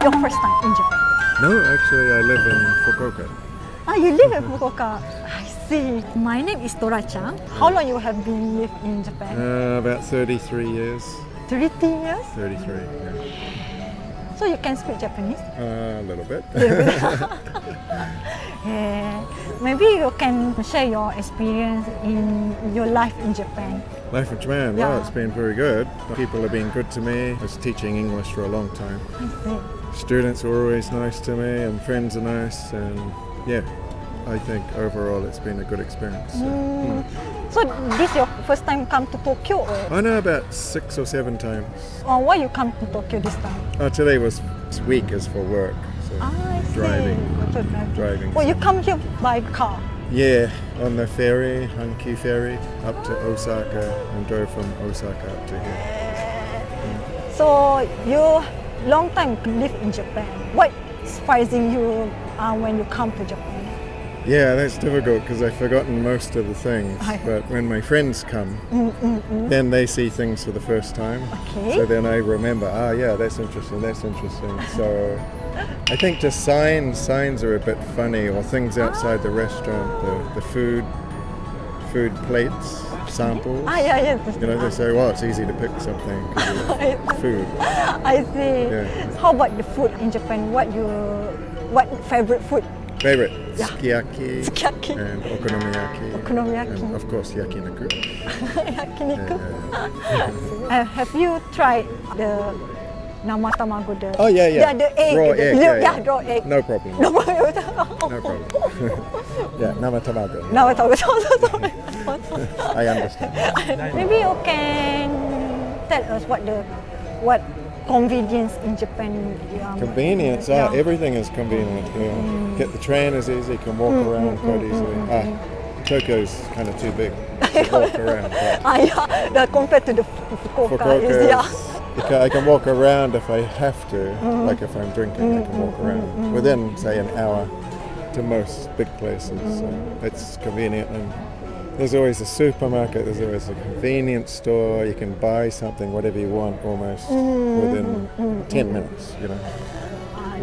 Your first time in Japan? No, actually I live in Fukuoka. You live in Fukuoka. I see. My name is Tora Chan. How long you have been live in Japan? About 33 years. 30 years? 33, yeah. So you can speak Japanese? A little bit. Maybe you can share your experience in your life in Japan. Life in Japan, Yeah. well, it's been very good. People have been good to me. I was teaching English for a long time. I see. Students are always nice to me and friends are nice, and yeah, I think overall it's been a good experience. So this your first time come to Tokyo, or I know about 6 or 7 times. why you come to Tokyo this time? Today was this week is for work, so I see. driving. Okay, Driving. Well, you come here by car. Yeah, on the ferry, Hankyu ferry, up to Osaka, and drove from Osaka up to here. So you long time live in Japan. What surprising you when you come to Japan? Yeah, that's difficult because I've forgotten most of the things. But when my friends come, then they see things for the first time. Okay. So then I remember, yeah, that's interesting, that's interesting. So I think just signs are a bit funny, or things outside the restaurant, the food plates, samples. Yeah. You know, they say, well, it's easy to pick something because of food. I see. Yeah. How about the food in Japan? What favorite food? Favorite? Yeah. Sukiyaki, Sukiyaki. and okonomiyaki. Okonomiyaki. And of course yakiniku. Yakiniku. Yeah. Have you tried the nama tamago? Oh yeah. Yeah, the egg. Raw egg. Yeah. Raw egg. No problem. No problem. No problem. Yeah, nama tamago. Nama tamago. I understand. Maybe you can tell us what convenience in Japan. Convenience. Yeah. Everything is convenient. You know. Get the train is easy. You can walk around quite easily. Tokyo's kind of too big to walk around. Yeah. Compared to the Fukuoka. I can walk around if I have to. Like if I'm drinking, I can walk around within, say, an hour to most big places. So it's convenient, and there's always a supermarket. There's always a convenience store. You can buy something, whatever you want, almost within 10 minutes. You know.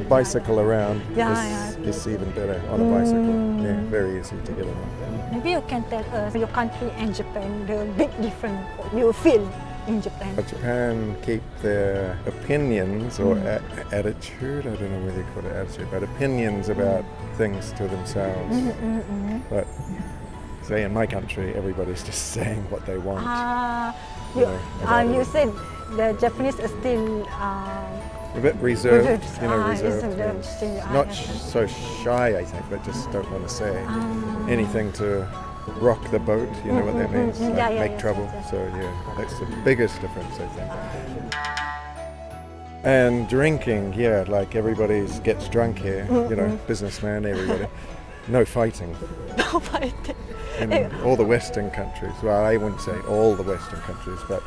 Bicycle around is even better on a bicycle. Yeah, very easy to get around. Maybe you can tell us your country and Japan, the big difference you feel in Japan. Japan keep their opinions or attitude, I don't know whether you call it attitude, but opinions about things to themselves. But say in my country, everybody's just saying what they want. You said the Japanese are still a bit reserved, reserved. Not so shy, I think, but just don't want to say anything to rock the boat, you know what that means? Make trouble. So yeah, that's the biggest difference, I think. And drinking, like everybody gets drunk here, businessman, everybody. No fighting. No fighting. In all the Western countries, well, I wouldn't say all the Western countries, but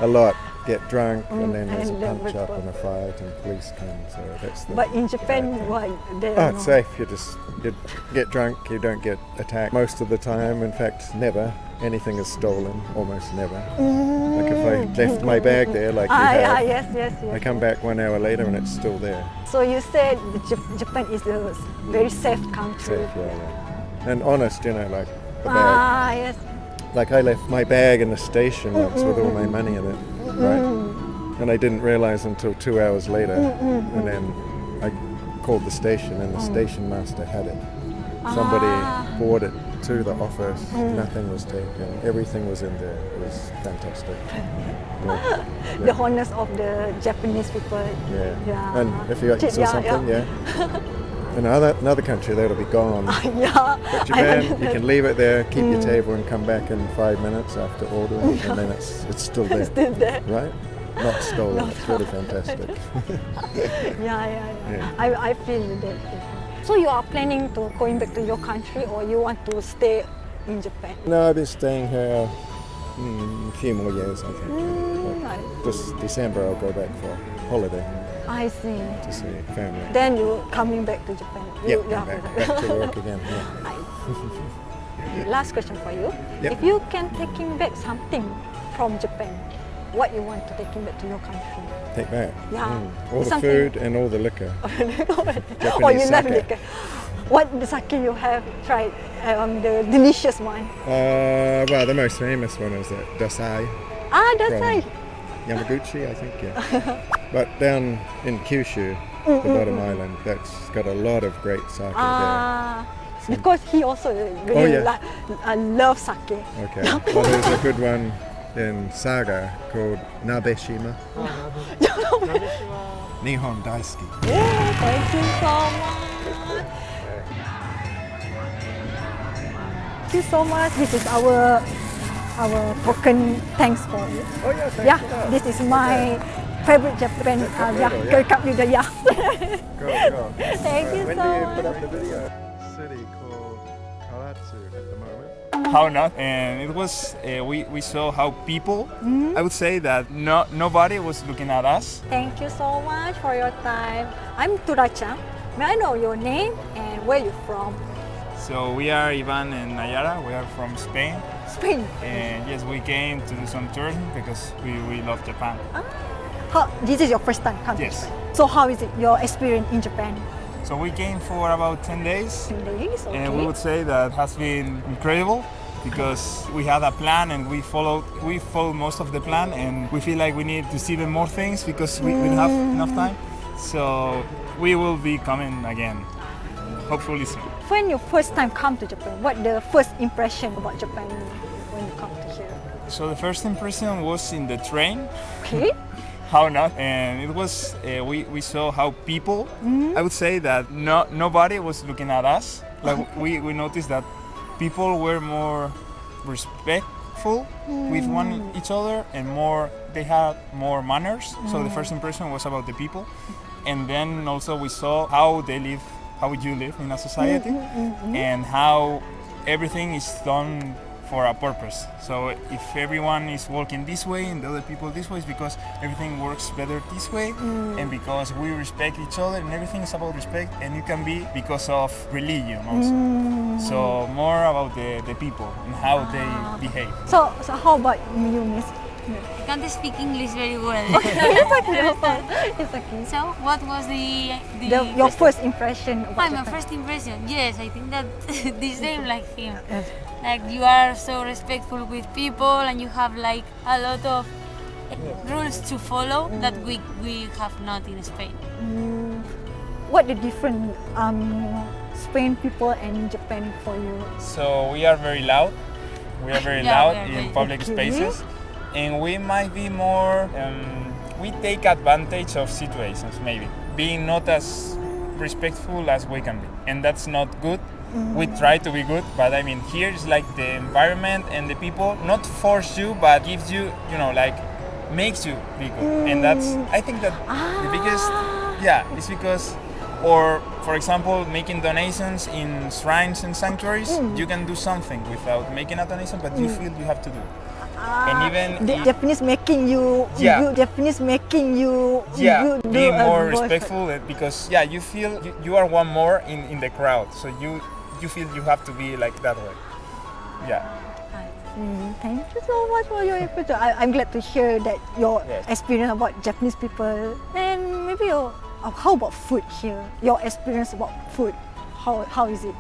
a lot get drunk and then there's a punch up and a fight and police come, so that's the... But in Japan, it's safe. You get drunk, you don't get attacked most of the time. In fact, never. Anything is stolen, almost never. Like if I left my bag there, like you have, yes. I come back 1 hour later and it's still there. So you said Japan is a very safe country. Safe, yeah. And honest, like the bag. Yes. Like I left my bag in the station once with all my money in it, right? And I didn't realize until 2 hours later. And then I called the station and the station master had it. Somebody brought it to the office, nothing was taken, everything was in there. It was fantastic. Yeah. The honest of the Japanese people. Yeah. And if you saw something, in another country, that'll be gone. But Japan, you can leave it there, keep your table, and come back in 5 minutes after ordering, and then it's still there. It's still there. Right? Not stolen. It's really fantastic. I feel that. So you are planning to going back to your country, or you want to stay in Japan? No, I've been staying here a few more years, I think. This December, I'll go back for holiday. I see. To see family. Then you're coming back to Japan? Back to work again. Last question for you. Yep. If you can take back something from Japan, what you want to take back to your country? Take back. Yeah. All the Something- food and all the liquor. Oh, Japanese you love sake. liquor. What the sake you have tried? The delicious one. Well, the most famous one is that Dasai That's from right. Yamaguchi, I think, yeah. But down in Kyushu, the bottom island, that's got a lot of great sake there. Because he also really yeah. loves sake. Okay. Well, there's a good one in Saga called Nabeshima. Nihon大好き. Yeah, thank you so much. Thank you so much. This is our token thanks for you. Oh yeah, thanks Yeah, for that. this is my favorite Japan. Cup with the yeah. Go. Thank you When so do you much. put up the video? City called Karatsu at the moment. How not? And it was we saw how people. I would say that nobody was looking at us. Thank you so much for your time. I'm Turacha. May I know your name and where you're from? So we are Ivan and Nayara. We are from Spain, Spain. and yes, we came to do some tourism because we love Japan. This is your first time coming Yes. to Japan. So how is it your experience in Japan? So we came for about 10 days, 10 days, okay. and we would say that has been incredible because we had a plan and we followed most of the plan, and we feel like we need to see even more things because we don't have enough time. So we will be coming again, hopefully soon. When you first time come to Japan, what the first impression about Japan when you come to here? So the first impression was in the train. Okay. How not? And it was we saw how people. I would say that nobody was looking at us. Like we noticed that people were more respectful with each other and they had more manners. So the first impression was about the people, and then also we saw how they live, how you live in a society, and how everything is done for a purpose. So if everyone is working this way and the other people this way, it's because everything works better this way, and because we respect each other, and everything is about respect, and it can be because of religion also. So more about the people and how they behave. So how about you, Miss? I can't speak English very well. It's okay. It's okay. So, what was Your first impression about my Japan? first impression? Yes, I think that the same like him. Yes. Like you are so respectful with people, and you have like a lot of rules to follow that we have not in Spain. What the different Spain people and Japan for you? So we are very loud. We are very Yeah, loud we are in very- public spaces, and we might be more. We take advantage of situations, maybe being not as respectful as we can be, and that's not good. We try to be good, but I mean, here is like the environment and the people not force you, but gives you, like makes you be good, and that's I think that the biggest, it's because. Or, for example, making donations in shrines and sanctuaries, you can do something without making a donation, but you feel you have to do it. And even the Japanese making you good. Japanese making you good. being more respectful because you feel you are one more in the crowd, so you feel you have to be like that way. Thank you so much for your input. I'm glad to hear that your Yes. experience about Japanese people, and maybe how about food here? Your experience about food, how is it?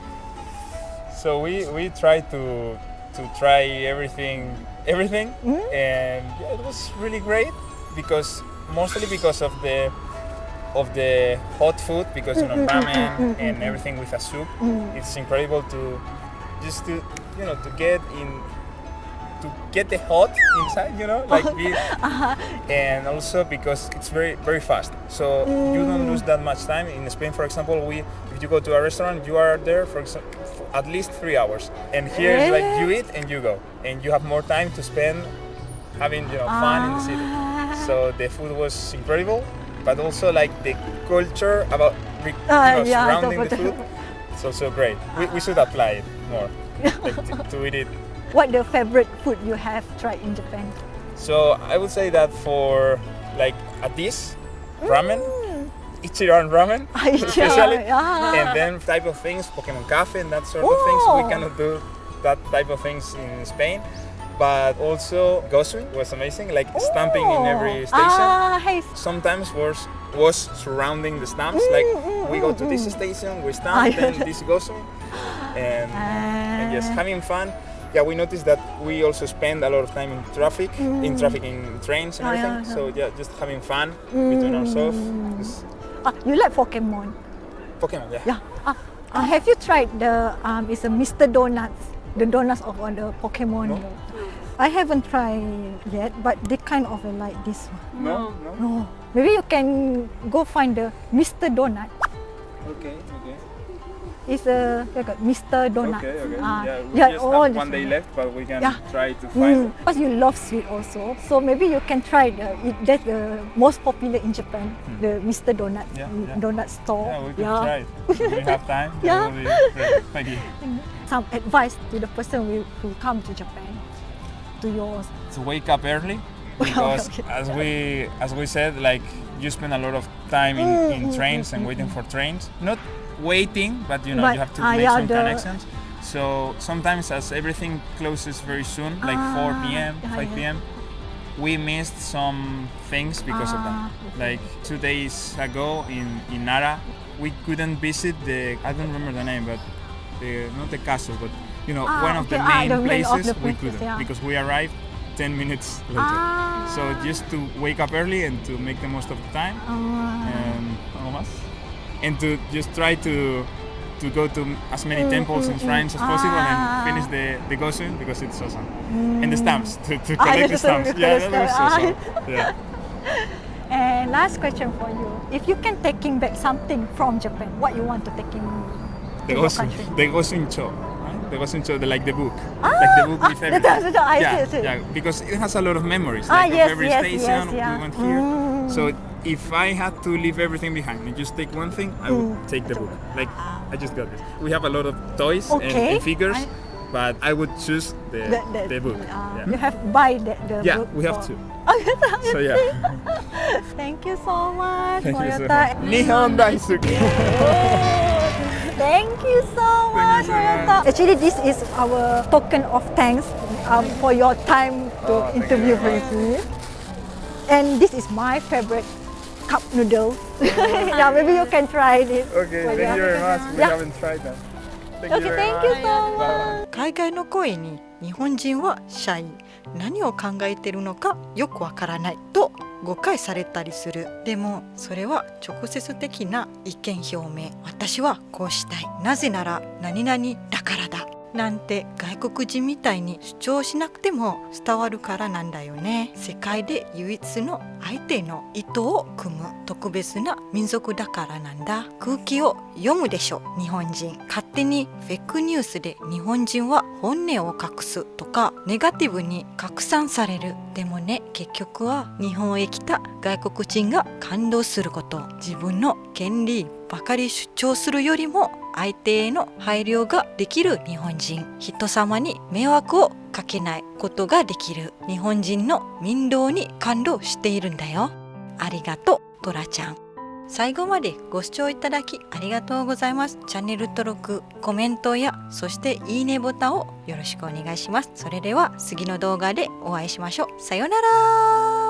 So we try to try everything, and it was really great mostly because of the hot food, because ramen and everything with a soup. It's incredible to get the hot inside, and also because it's very very fast, so you don't lose that much time. In Spain, for example, if you go to a restaurant, you are there for at least 3 hours, and here it's like you eat and you go, and you have more time to spend having fun in the city. So the food was incredible, but also like the culture about surrounding the food, it's also great. We should apply it more, like to eat it. What the favorite food you have tried in Japan? So I would say that for like a dish, ramen, Ichiran ramen, especially, and then type of things, Pokemon Cafe and that sort of things. We cannot do that type of things in Spain. but also Gosuin was amazing, like stamping in every station. Hey. Sometimes was surrounding the stamps, like we go to this station, we stamp, then this Gosuin, and just having fun. Yeah, we noticed that we also spend a lot of time in traffic, in trains and everything. So yeah, just having fun between ourselves. You like Pokemon? Pokemon, yeah. Yeah. Have you tried the it's a Mr. Donuts, the donuts of all the Pokemon? No. I haven't tried yet, but they kind of like this one. No. Maybe you can go find the Mr. Donut. Okay. It's like a Mr. Donut. Okay. We yeah, just all have one day left, but we can try to find it. Because you love sweet also, so maybe you can try that's the most popular in Japan, the Mr. Donut donut store. Yeah, we can try it. If we have time. Yeah. We'll be ready. Thank you. Some advice to the person who come to Japan, to yours. To wake up early, because as we said, like you spend a lot of time in trains and waiting for trains. Not waiting, but you have to make some connections. So sometimes as everything closes very soon, like 4 p.m., 5 p.m., we missed some things because of that. Like 2 days ago in Nara, we couldn't visit I don't remember the name, but not the castle, but one of the main places we couldn't because we arrived 10 minutes later. So just to wake up early and to make the most of the time, and to just try to go to as many temples and shrines as possible and finish the Gosuin because it's awesome. And the stamps, to collect the stamps. Yeah, that was awesome. Yeah. And last question for you. If you can taking back something from Japan, what you want to take in The your country? Gosuin Cho. The Gosuin Cho, like the book. Like the book with everything. Yeah, because it has a lot of memories. Like of every station, we went here. So if I had to leave everything behind and just take one thing, I would take the book. Like, I just got this. We have a lot of toys and figures, but I would choose the book. You have to buy the book. Yeah, we have to. So yeah. Thank you so much Thank for you your so time. much. Nihon daisuki. Thank you so much for your time. Actually, this is our token of thanks for your time to interview with me. And this is my favorite cup noodles. Yeah, maybe you can try this. Okay, thank you very much. We haven't tried that. Thank you so much. 海外の声に日本人はシャイ、何を考えているのかよくわからないと誤解されたりする。でもそれは直接的な意見表明。私はこうしたい、なぜなら何々だからだなんて外国人みたいに主張しなくても伝わるからなんだよね。世界で唯一の相手の意図を組む特別な民族だからなんだ。空気を読むでしょ日本人。勝手にフェイクニュースで日本人は本音を隠すとかネガティブに拡散される。でもね、結局は日本へ来た外国人が感動すること、自分の権利ばかり主張するよりも相手への配慮ができる日本人、人様に迷惑をかけないことができる日本人の民道に感動しているんだよ。ありがとうトラちゃん。最後までご視聴いただきありがとうございます。チャンネル登録、コメントやそしていいねボタンをよろしくお願いします。それでは次の動画でお会いしましょう。さようなら。